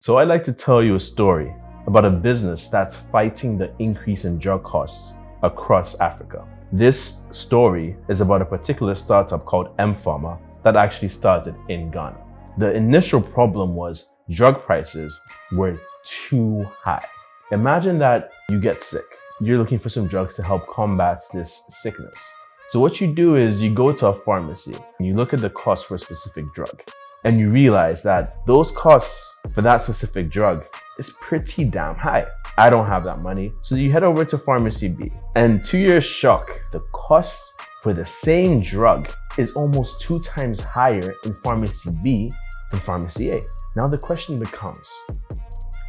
So I'd like to tell you a story about a business that's fighting the increase in drug costs across Africa. This story is about a particular startup called mPharma that actually started in Ghana. The initial problem was drug prices were too high. Imagine that you get sick. You're looking for some drugs to help combat this sickness. So what you do is you go to a pharmacy and you look at the cost for a specific drug, and you realize that those costs for that specific drug is pretty damn high. I don't have that money. So you head over to pharmacy B, and to your shock, the cost for the same drug is almost 2 times higher in pharmacy B than pharmacy A. Now the question becomes,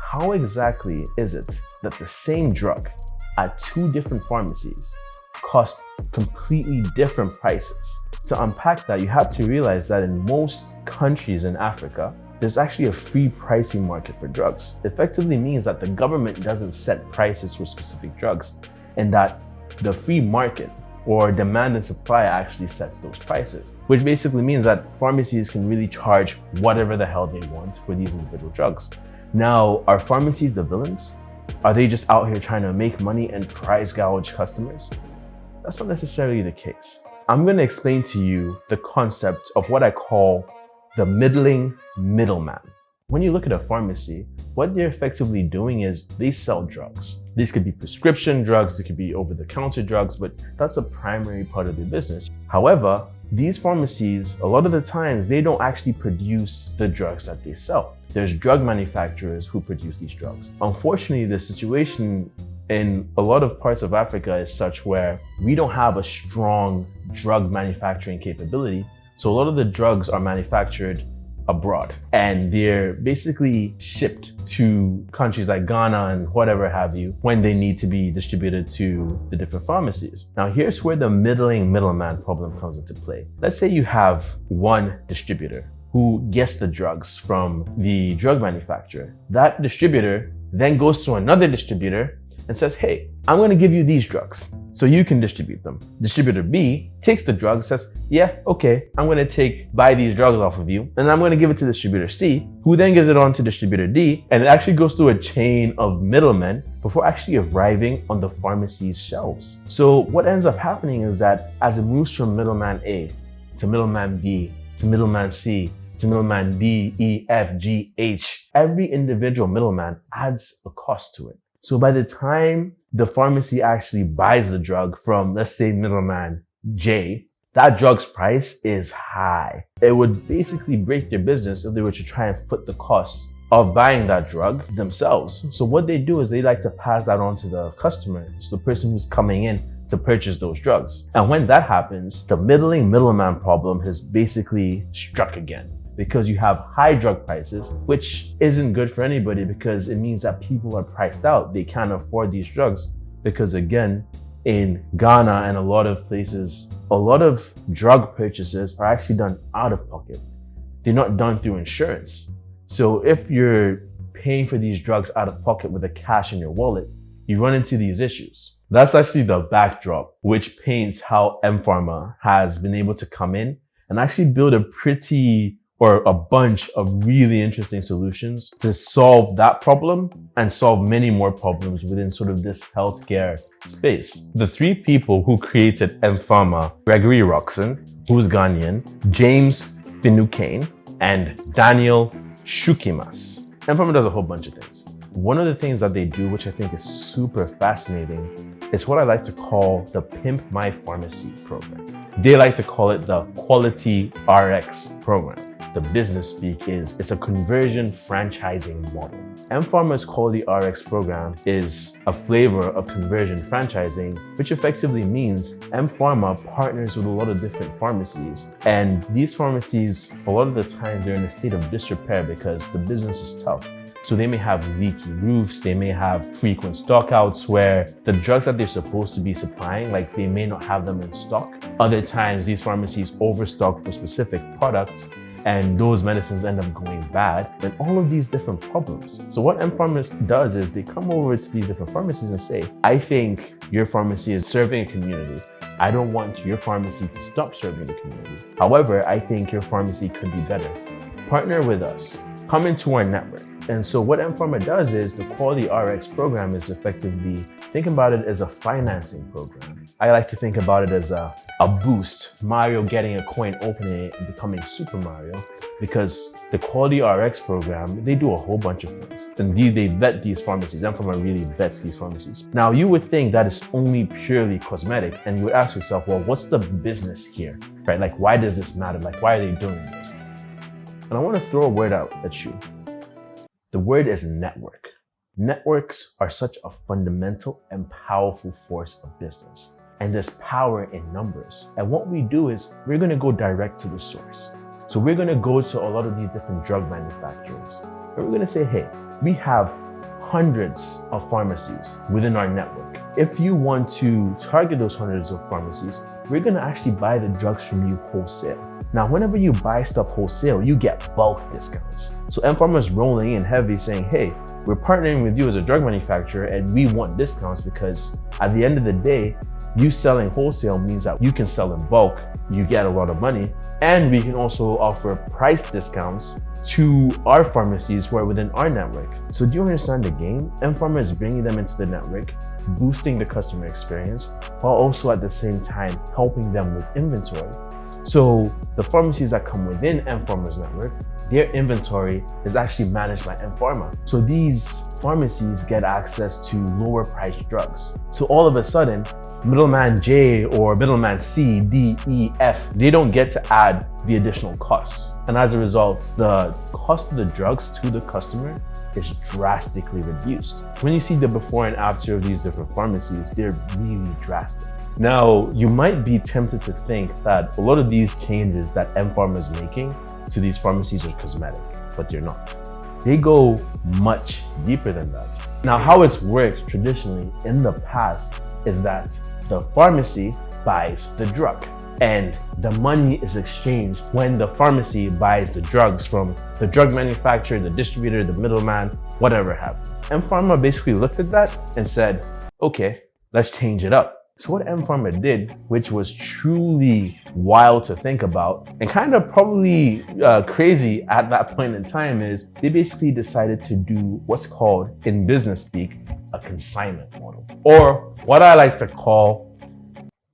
how exactly is it that the same drug at 2 different pharmacies cost completely different prices? To unpack that, you have to realize that in most countries in Africa, there's actually a free pricing market for drugs. It effectively means that the government doesn't set prices for specific drugs, and that the free market or demand and supply actually sets those prices, which basically means that pharmacies can really charge whatever the hell they want for these individual drugs. Now, are pharmacies the villains? Are they just out here trying to make money and price gouge customers? That's not necessarily the case. I'm going to explain to you the concept of what I call the middleman. When you look at a pharmacy, what they're effectively doing is they sell drugs. These could be prescription drugs, they could be over-the-counter drugs, but that's a primary part of their business. However, these pharmacies, a lot of the times, they don't actually produce the drugs that they sell. There's drug manufacturers who produce these drugs. Unfortunately, the situation in a lot of parts of Africa is such where we don't have a strong drug manufacturing capability. So a lot of the drugs are manufactured abroad, and they're basically shipped to countries like Ghana and whatever have you when they need to be distributed to the different pharmacies. Now here's where the middleman problem comes into play. Let's say you have one distributor who gets the drugs from the drug manufacturer. That distributor then goes to another distributor and says, hey, I'm going to give you these drugs so you can distribute them. Distributor B takes the drugs, says, yeah, okay, I'm going to buy these drugs off of you, and I'm going to give it to distributor C, who then gives it on to distributor D, and it actually goes through a chain of middlemen before actually arriving on the pharmacy's shelves. So what ends up happening is that as it moves from middleman A to middleman B to middleman C to middleman D, E, F, G, H, every individual middleman adds a cost to it. So by the time the pharmacy actually buys the drug from, let's say, middleman J, that drug's price is high. It would basically break their business if they were to try and foot the cost of buying that drug themselves. So what they do is they like to pass that on to the customer, so the person who's coming in to purchase those drugs. And when that happens, the middleman problem has basically struck again, because you have high drug prices, which isn't good for anybody because it means that people are priced out. They can't afford these drugs because, again, in Ghana and a lot of places, a lot of drug purchases are actually done out of pocket. They're not done through insurance. So if you're paying for these drugs out of pocket with the cash in your wallet, you run into these issues. That's actually the backdrop, which paints how mPharma has been able to come in and actually build a bunch of really interesting solutions to solve that problem and solve many more problems within sort of this healthcare space. The 3 people who created mPharma, Gregory Roxon, who's Ghanaian, James Finucane, and Daniel Shukimas. mPharma does a whole bunch of things. One of the things that they do, which I think is super fascinating, is what I like to call the Pimp My Pharmacy program. They like to call it the Quality RX program. The business speak is it's a conversion franchising model. mPharma's Quality RX program is a flavor of conversion franchising, which effectively means mPharma partners with a lot of different pharmacies. And these pharmacies, a lot of the time, they're in a state of disrepair because the business is tough. So they may have leaky roofs, they may have frequent stockouts where the drugs that they're supposed to be supplying, like they may not have them in stock. Other times, these pharmacies overstock for specific products, and those medicines end up going bad, and all of these different problems. So what mPharma does is they come over to these different pharmacies and say, I think your pharmacy is serving a community. I don't want your pharmacy to stop serving the community. However, I think your pharmacy could be better. Partner with us. Come into our network. And so what mPharma does is the Quality RX program is effectively, think about it as a financing program. I like to think about it as a boost, Mario getting a coin, opening it and becoming Super Mario, because the Quality RX program, they do a whole bunch of things. Indeed, they vet these pharmacies. mPharma really vets these pharmacies. Now, you would think that is only purely cosmetic, and you would ask yourself, well, what's the business here, right? Like, why does this matter? Like, why are they doing this? And I want to throw a word out at you. The word is network. Networks are such a fundamental and powerful force of business. And there's power in numbers. And what we do is we're going to go direct to the source. So we're going to go to a lot of these different drug manufacturers. And we're going to say, hey, we have hundreds of pharmacies within our network. If you want to target those hundreds of pharmacies, we're going to actually buy the drugs from you wholesale. Now, whenever you buy stuff wholesale, you get bulk discounts. So mPharma is rolling in heavy saying, hey, we're partnering with you as a drug manufacturer and we want discounts because at the end of the day, you selling wholesale means that you can sell in bulk, you get a lot of money, and we can also offer price discounts to our pharmacies who are within our network. So do you understand the game? mPharma is bringing them into the network, boosting the customer experience, while also at the same time helping them with inventory. So the pharmacies that come within mPharma's network, their inventory is actually managed by mPharma. So these pharmacies get access to lower priced drugs. So all of a sudden, middleman J or middleman C, D, E, F, they don't get to add the additional costs. And as a result, the cost of the drugs to the customer is drastically reduced. When you see the before and after of these different pharmacies, they're really drastic. Now, you might be tempted to think that a lot of these changes that mPharma is making to these pharmacies are cosmetic, but they're not. They go much deeper than that. Now, how it's worked traditionally in the past is that the pharmacy buys the drug and the money is exchanged when the pharmacy buys the drugs from the drug manufacturer, the distributor, the middleman, whatever happened. mPharma basically looked at that and said, okay, let's change it up. So what mPharma did, which was truly wild to think about and kind of probably crazy at that point in time, is they basically decided to do what's called, in business speak, a consignment model. Or what I like to call,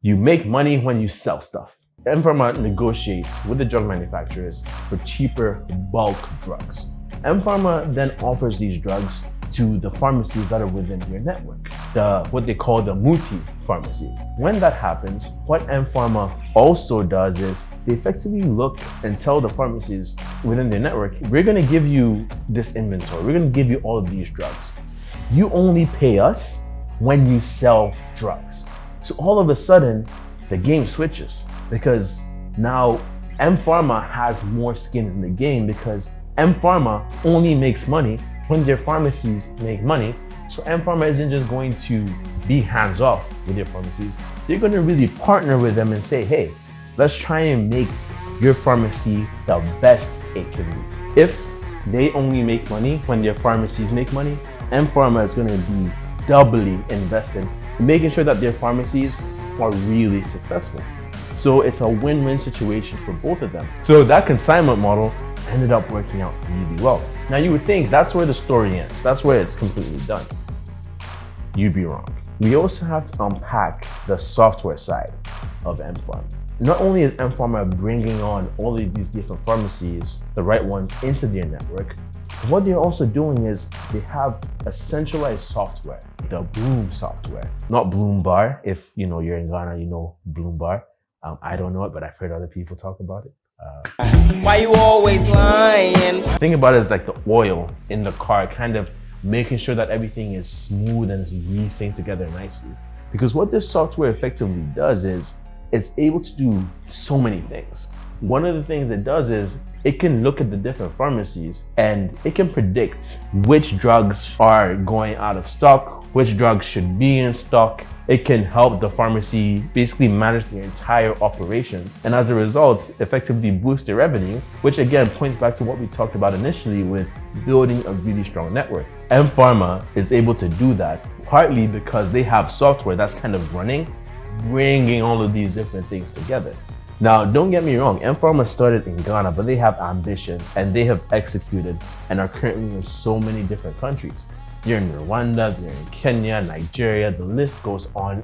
you make money when you sell stuff. mPharma negotiates with the drug manufacturers for cheaper bulk drugs. mPharma then offers these drugs to the pharmacies that are within their network, what they call the multi pharmacies. When that happens, what mPharma also does is they effectively look and tell the pharmacies within their network, we're going to give you this inventory, we're going to give you all of these drugs. You only pay us when you sell drugs. So all of a sudden, the game switches because now mPharma has more skin in the game because mPharma only makes money when their pharmacies make money. So mPharma isn't just going to be hands off with their pharmacies. They're going to really partner with them and say, hey, let's try and make your pharmacy the best it can be. If they only make money when their pharmacies make money, mPharma is going to be doubly invested in making sure that their pharmacies are really successful. So it's a win-win situation for both of them. So that consignment model ended up working out really well. Now you would think that's where the story ends. That's where it's completely done. You'd be wrong. We also have to unpack the software side of mPharma. Not only is mPharma bringing on all of these different pharmacies, the right ones, into their network, what they're also doing is they have a centralized software, the Bloom software. Not Bloom Bar. If you're in Ghana, you know Bloom Bar. I don't know it, but I've heard other people talk about it. Why you always lying? Think about it as like the oil in the car, kind of making sure that everything is smooth and is really synced together nicely. Because what this software effectively does is it's able to do so many things. One of the things it does is it can look at the different pharmacies and it can predict which drugs are going out of stock, which drugs should be in stock. It can help the pharmacy basically manage their entire operations, and as a result, effectively boost their revenue, which again points back to what we talked about initially with building a really strong network. mPharma is able to do that partly because they have software that's kind of running, bringing all of these different things together. Now, don't get me wrong, mPharma started in Ghana, but they have ambitions and they have executed and are currently in so many different countries. They're in Rwanda, they're in Kenya, Nigeria, the list goes on.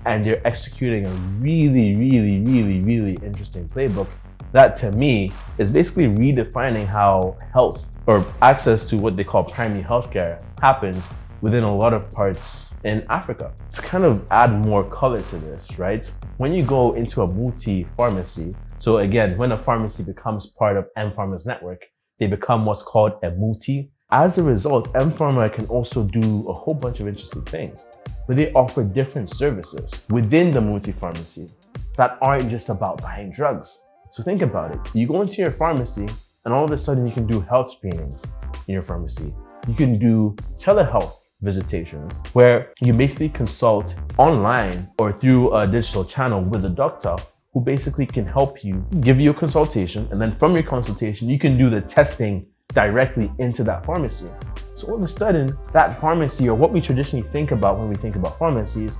And they're executing a really interesting playbook that to me is basically redefining how health or access to what they call primary healthcare happens within a lot of parts in Africa. To kind of add more color to this, right? When you go into a multi-pharmacy, so again, when a pharmacy becomes part of mPharma's network, they become what's called a multi. As a result, mPharma can also do a whole bunch of interesting things, but they offer different services within the multi-pharmacy that aren't just about buying drugs. So think about it. You go into your pharmacy and all of a sudden you can do health screenings in your pharmacy. You can do telehealth visitations where you basically consult online or through a digital channel with a doctor who basically can help you, give you a consultation, and then from your consultation, you can do the testing directly into that pharmacy. So all of a sudden, that pharmacy, or what we traditionally think about when we think about pharmacies,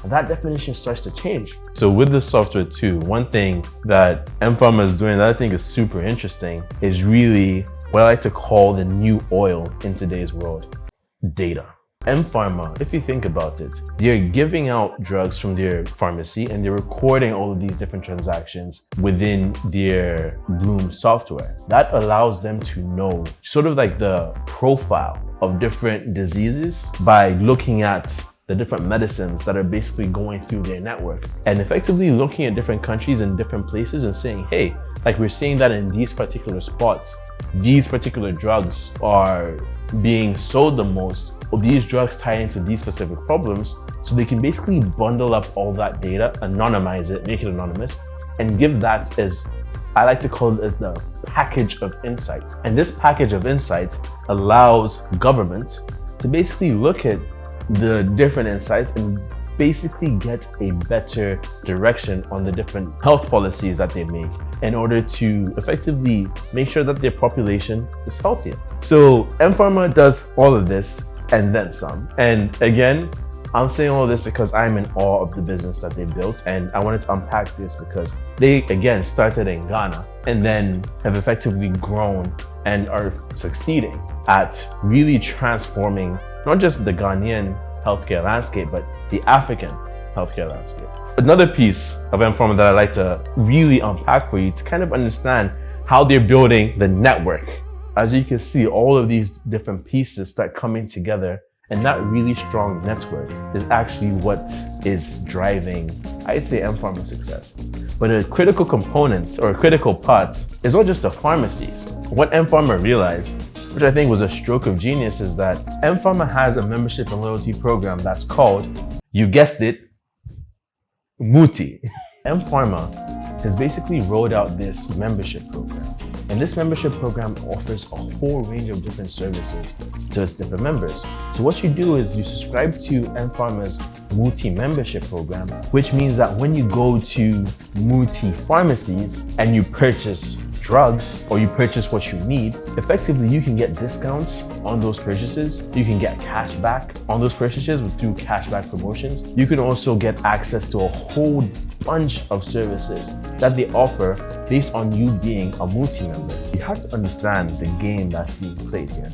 that definition starts to change. So with the software too, one thing that mPharma is doing that I think is super interesting is really what I like to call the new oil in today's world: data. mPharma, if you think about it, they're giving out drugs from their pharmacy and they're recording all of these different transactions within their Bloom software. That allows them to know sort of like the profile of different diseases by looking at the different medicines that are basically going through their network and effectively looking at different countries and different places and saying, hey, like we're seeing that in these particular spots, these particular drugs are being sold the most, or these drugs tie into these specific problems. So they can basically bundle up all that data, anonymize it, make it anonymous, and give that as, I like to call it as the package of insights. And this package of insights allows government to basically look at the different insights and basically get a better direction on the different health policies that they make in order to effectively make sure that their population is healthier. So mPharma does all of this and then some. And again, I'm saying all of this because I'm in awe of the business that they built, and I wanted to unpack this because they again started in Ghana and then have effectively grown and are succeeding at really transforming not just the Ghanaian healthcare landscape, but the African healthcare landscape. Another piece of mPharma that I like to really unpack for you to kind of understand how they're building the network. As you can see, all of these different pieces start coming together, and that really strong network is actually what is driving, I'd say, mPharma's success. But a critical component or a critical part is not just the pharmacies. What mPharma realized, which I think was a stroke of genius, is that mPharma has a membership and loyalty program that's called, you guessed it, Muti. mPharma has basically rolled out this membership program. And this membership program offers a whole range of different services to its different members. So what you do is you subscribe to mPharma's Muti membership program, which means that when you go to Muti pharmacies and you purchase drugs or you purchase what you need, effectively you can get discounts on those purchases. You can get cash back on those purchases through cashback promotions. You can also get access to a whole bunch of services that they offer based on you being a multi-member. You have to understand the game that's being played here.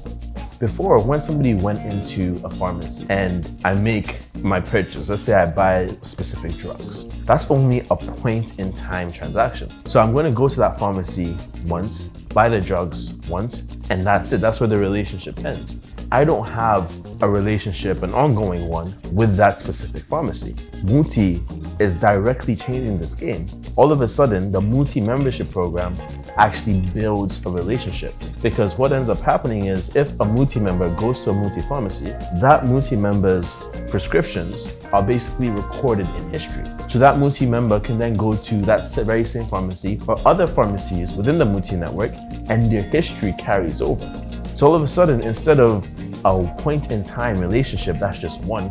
Before, when somebody went into a pharmacy and I make my purchase, let's say I buy specific drugs, that's only a point in time transaction. So I'm going to go to that pharmacy once, buy the drugs once, and that's it. That's where the relationship ends. I don't have a relationship, an ongoing one, with that specific pharmacy. Muti is directly changing this game. All of a sudden, the Muti membership program actually builds a relationship, because what ends up happening is if a Muti member goes to a Muti pharmacy, that Muti member's prescriptions are basically recorded in history. So that Muti member can then go to that very same pharmacy or other pharmacies within the Muti network, and their history carries over. So all of a sudden, instead of a point in time relationship that's just one,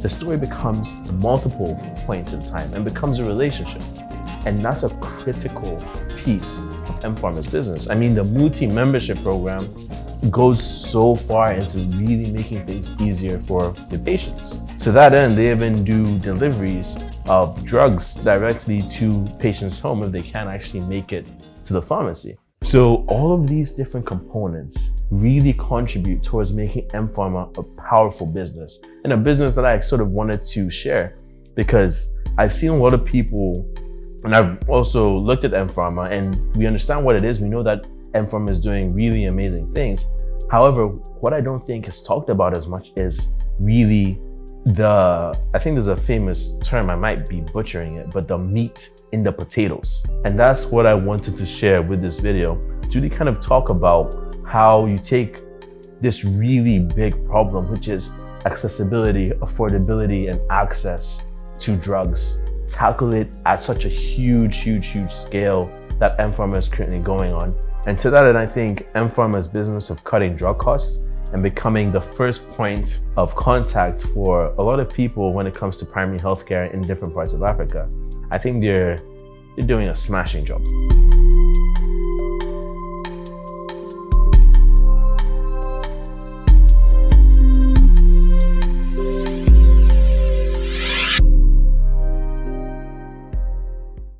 the story becomes multiple points in time and becomes a relationship. And that's a critical piece of mPharma's business. I mean, the Muti membership program goes so far into really making things easier for the patients. To that end, they even do deliveries of drugs directly to patients' home if they can't actually make it to the pharmacy. So all of these different components really contribute towards making mPharma a powerful business, and a business that I sort of wanted to share because I've seen a lot of people, and I've also looked at mPharma and we understand what it is. We know that mPharma is doing really amazing things. However, what I don't think is talked about as much is really I think there's a famous term, I might be butchering it, but the meat in the potatoes. And that's what I wanted to share with this video, to really kind of talk about how you take this really big problem, which is accessibility, affordability, and access to drugs, tackle it at such a huge scale that mPharma is currently going on. And to that end, I think mPharma's business of cutting drug costs and becoming the first point of contact for a lot of people when it comes to primary healthcare in different parts of Africa, I think they're doing a smashing job.